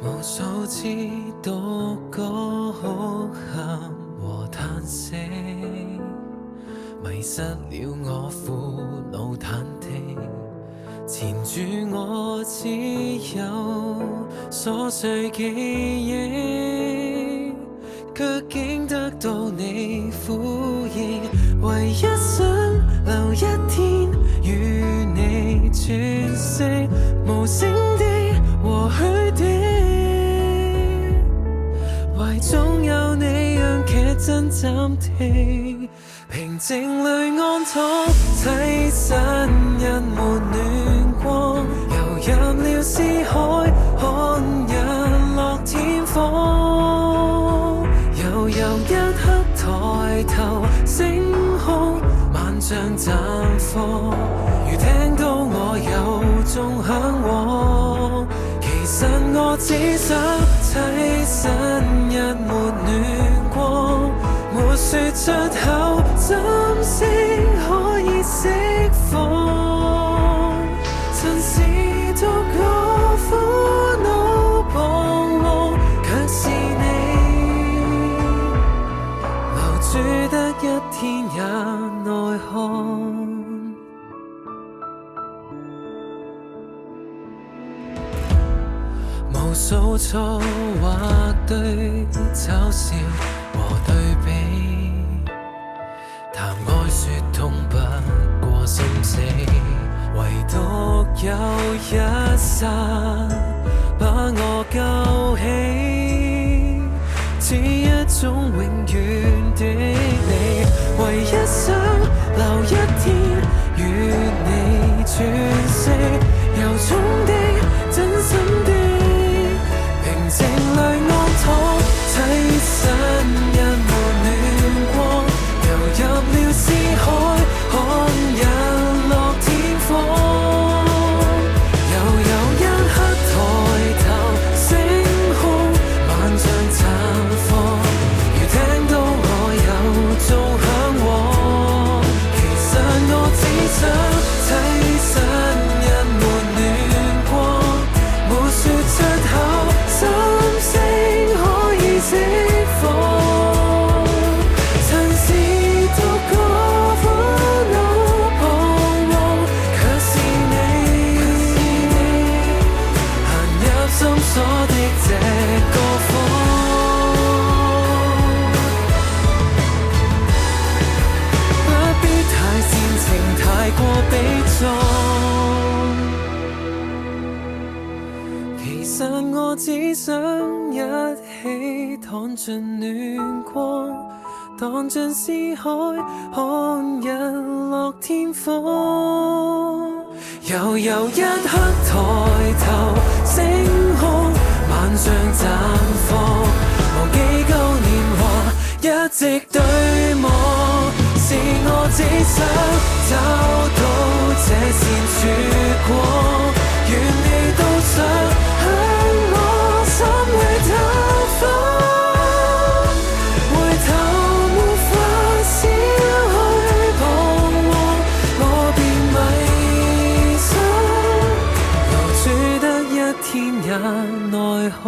無數次獨歌哭喊和嘆息，迷失了我苦惱忐忑，纏住我只有瑣碎記憶，卻竟得到你呼應，唯一想留一天與你喘息，無聲的和虛的，懷中有你讓劇真暫停，平靜裏安躺，棲身一抹暖光，遊入了思海，看日落天荒，悠悠一刻抬頭星空，萬象綻放，如聽到我有種向往，其實我只想棲身一抹暖光，沒說出口，怎聲可以釋放？曾是獨個苦惱彷徨，卻是你留住得一天也耐看。無數錯或對嘲笑和對比，談愛說痛不過心死，唯獨有一剎把我救起，似一種永遠的你，唯一想留一天與你喘息，由衷的真心的，平靜裏安躺，棲身一抹暖光，遊入了思海，看日落天荒，悠悠一刻抬頭星空，萬象綻放，如聽到我有種向往，其實我只想棲身一抹暖光，沒說出口，心聲可以釋放。曾是獨個苦惱彷徨，卻是你行入心鎖的這個房，不必太煽情，太過悲壯。其實我只想一起躺進暖光，蕩進思海，看日落天荒，悠悠一刻抬頭星空，萬象綻放，忘記舊年華，一直對望，是我只想找到這線曙光，願你都想向我心裏投放，回頭沒法消去彷徨，我便迷失，留住得一天也耐看。